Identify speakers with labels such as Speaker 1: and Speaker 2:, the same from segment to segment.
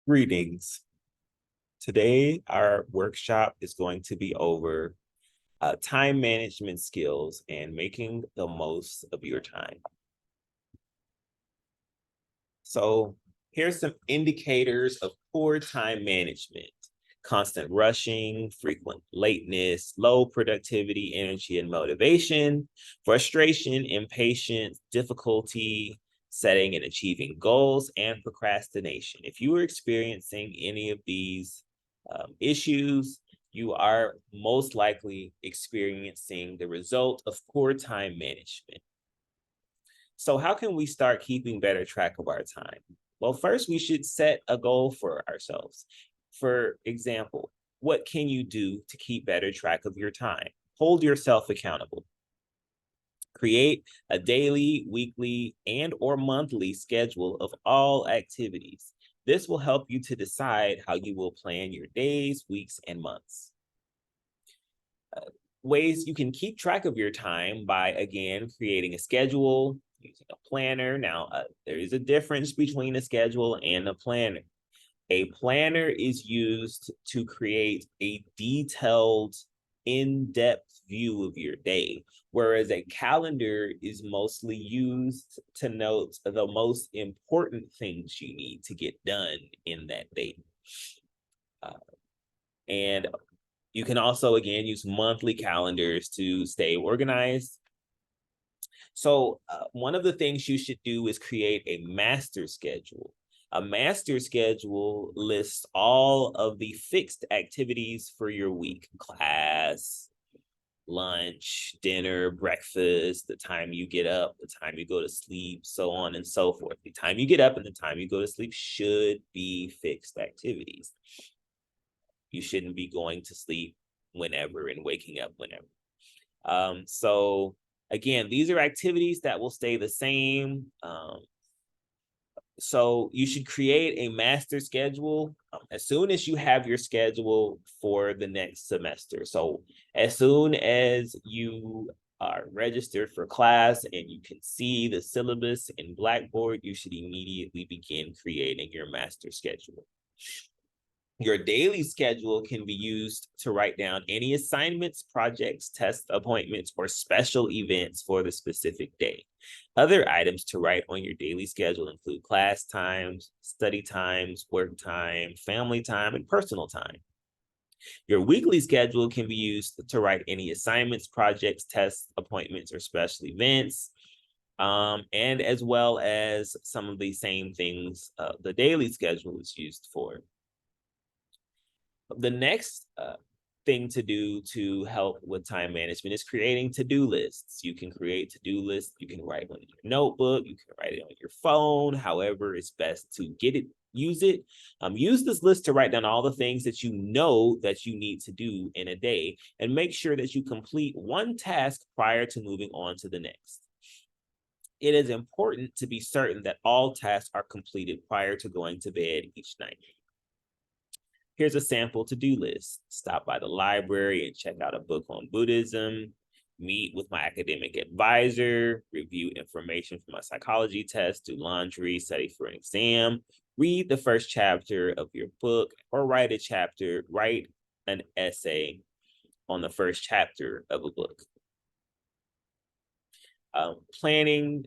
Speaker 1: Greetings. Today, our workshop is going to be over time management skills and making the most of your time. So here's some indicators of poor time management: constant rushing, frequent lateness, low productivity, energy, and motivation, frustration, impatience, difficulty setting and achieving goals, and procrastination. If you are experiencing any of these issues, you are most likely experiencing the result of poor time management. So, how can we start keeping better track of our time? Well, first, we should set a goal for ourselves. For example, what can you do to keep better track of your time? Hold yourself accountable. Create a daily, weekly, and or monthly schedule of all activities. This will help you to decide how you will plan your days, weeks, and months. Ways you can keep track of your time by, again, creating a schedule, using a planner. Now, there is a difference between a schedule and a planner. A planner is used to create a detailed, in-depth view of your day, whereas a calendar is mostly used to note the most important things you need to get done in that day. And you can also, again, use monthly calendars to stay organized. So one of the things you should do is create a master schedule. A master schedule lists all of the fixed activities for your week: class, lunch, dinner, breakfast, the time you get up, the time you go to sleep, so on and so forth. The time you get up and the time you go to sleep should be fixed activities. You shouldn't be going to sleep whenever and waking up whenever. So again, these are activities that will stay the same. So you should create a master schedule as soon as you have your schedule for the next semester. So as soon as you are registered for class and you can see the syllabus in Blackboard, you should immediately begin creating your master schedule. Your daily schedule can be used to write down any assignments, projects, test appointments, or special events for the specific day. Other items to write on your daily schedule include class times, study times, work time, family time, and personal time. Your weekly schedule can be used to write any assignments, projects, tests, appointments, or special events, and as well as some of the same things the daily schedule is used for. The next thing to do to help with time management is creating to-do lists. You can create to-do lists. You can write one in your notebook. You can write it on your phone. However, it's best to use it. Use this list to write down all the things that you know that you need to do in a day, and make sure that you complete one task prior to moving on to the next. It is important to be certain that all tasks are completed prior to going to bed each night. Here's a sample to-do list: stop by the library and check out a book on Buddhism, meet with my academic advisor, review information for my psychology test, do laundry, study for an exam, read the first chapter of your book, or write an essay on the first chapter of a book. Planning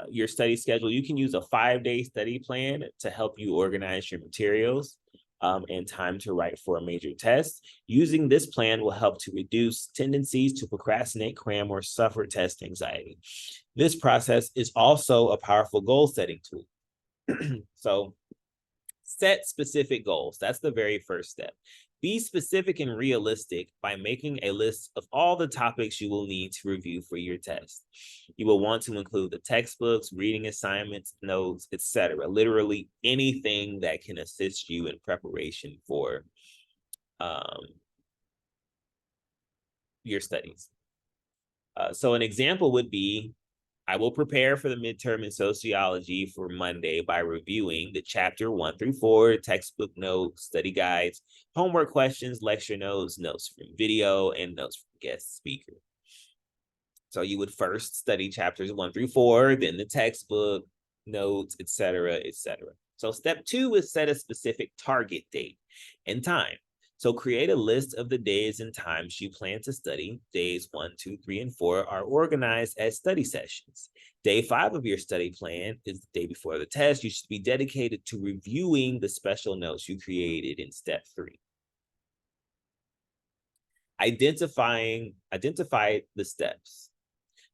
Speaker 1: your study schedule. You can use a 5-day study plan to help you organize your materials and time to write for a major test. Using this plan will help to reduce tendencies to procrastinate, cram, or suffer test anxiety. This process is also a powerful goal setting tool. So set specific goals. That's the very first step. Be specific and realistic by making a list of all the topics you will need to review for your test. You will want to include the textbooks, reading assignments, notes, etc. Literally anything that can assist you in preparation for your studies. So an example would be, I will prepare for the midterm in sociology for Monday by reviewing the chapter 1 through 4, textbook notes, study guides, homework questions, lecture notes, notes from video, and notes from guest speaker. So you would first study chapters 1 through 4, then the textbook, notes, etc., etc. So step 2 is set a specific target date and time. So create a list of the days and times you plan to study. Days 1, 2, 3, and 4 are organized as study sessions. Day 5 of your study plan is the day before the test. You should be dedicated to reviewing the special notes you created in step 3. Identify the steps.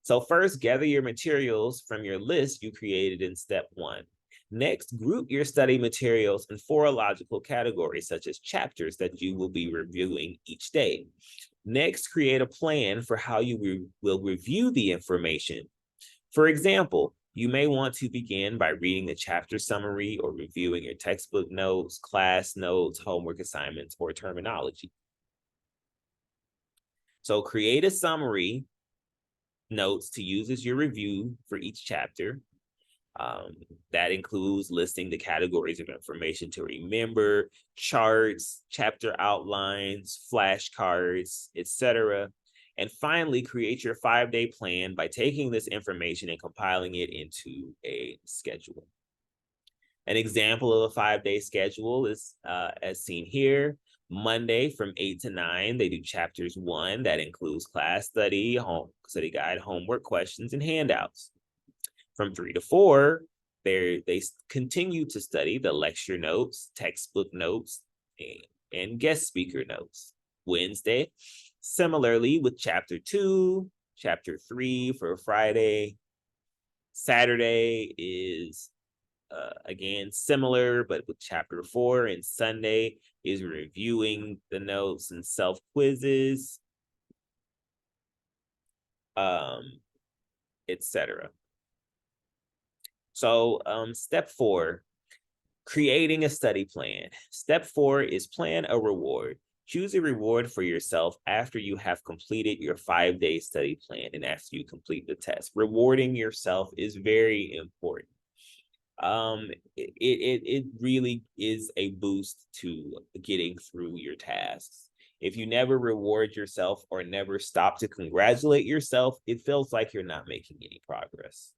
Speaker 1: So first, gather your materials from your list you created in step 1. Next, group your study materials in 4 logical categories, such as chapters that you will be reviewing each day. Next, create a plan for how you will review the information. For example, you may want to begin by reading the chapter summary or reviewing your textbook notes, class notes, homework assignments, or terminology. So create a summary notes to use as your review for each chapter. That includes listing the categories of information to remember, charts, chapter outlines, flashcards, etc. And finally, create your 5-day plan by taking this information and compiling it into a schedule. An example of a 5-day schedule is as seen here. Monday from 8 to 9, they do chapters 1, that includes class study, home study guide, homework questions, and handouts. From 3 to 4, they continue to study the lecture notes, textbook notes, and guest speaker notes. Wednesday, similarly with chapter 2, chapter 3 for Friday. Saturday is again similar, but with chapter 4, and Sunday is reviewing the notes and self quizzes, etc. So step 4, creating a study plan. Step 4 is plan a reward. Choose a reward for yourself after you have completed your 5-day study plan and after you complete the test. Rewarding yourself is very important. It really is a boost to getting through your tasks. If you never reward yourself or never stop to congratulate yourself, it feels like you're not making any progress.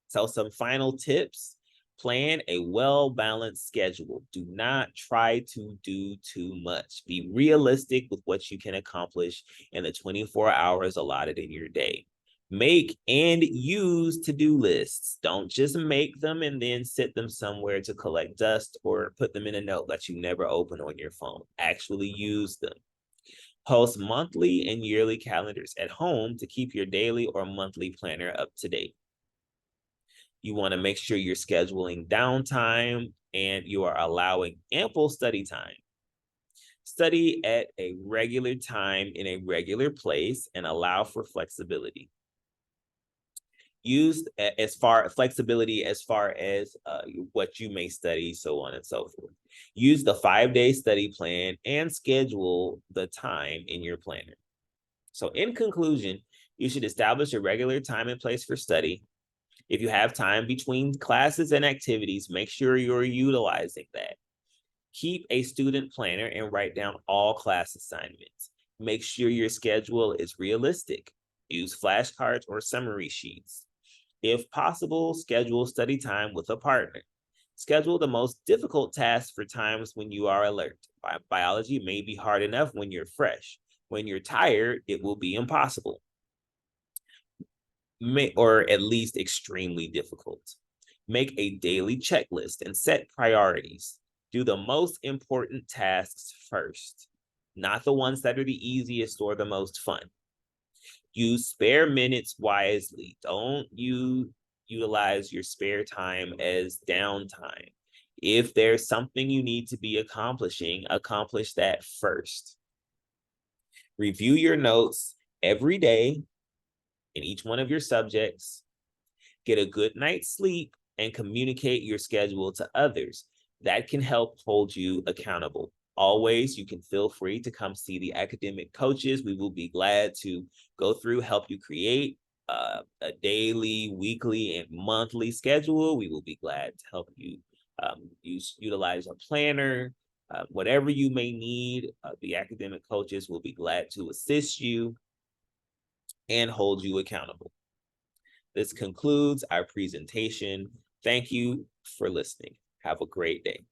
Speaker 1: So some final tips: plan a well-balanced schedule. Do not try to do too much. Be realistic with what you can accomplish in the 24 hours allotted in your day. Make and use to-do lists. Don't just make them and then sit them somewhere to collect dust or put them in a note that you never open on your phone. Actually use them. Post monthly and yearly calendars at home to keep your daily or monthly planner up to date. You want to make sure you're scheduling downtime and you are allowing ample study time. Study at a regular time in a regular place and allow for flexibility. Use flexibility as far as what you may study, so on and so forth. Use the 5-day study plan and schedule the time in your planner. So in conclusion, you should establish a regular time and place for study. If you have time between classes and activities, make sure you're utilizing that. Keep a student planner and write down all class assignments. Make sure your schedule is realistic. Use flashcards or summary sheets. If possible, schedule study time with a partner. Schedule the most difficult tasks for times when you are alert. Biology may be hard enough when you're fresh. When you're tired, it will be impossible, or at least extremely difficult. Make a daily checklist and set priorities. Do the most important tasks first, not the ones that are the easiest or the most fun. Use spare minutes wisely. Don't utilize your spare time as downtime. If there's something you need to be accomplishing, accomplish that first. Review your notes every day in each one of your subjects. Get a good night's sleep and communicate your schedule to others. That can help hold you accountable. Always, you can feel free to come see the academic coaches. We will be glad to go through, help you create a daily, weekly, and monthly schedule. We will be glad to help you utilize a planner. Whatever you may need, the academic coaches will be glad to assist you and hold you accountable. This concludes our presentation. Thank you for listening. Have a great day.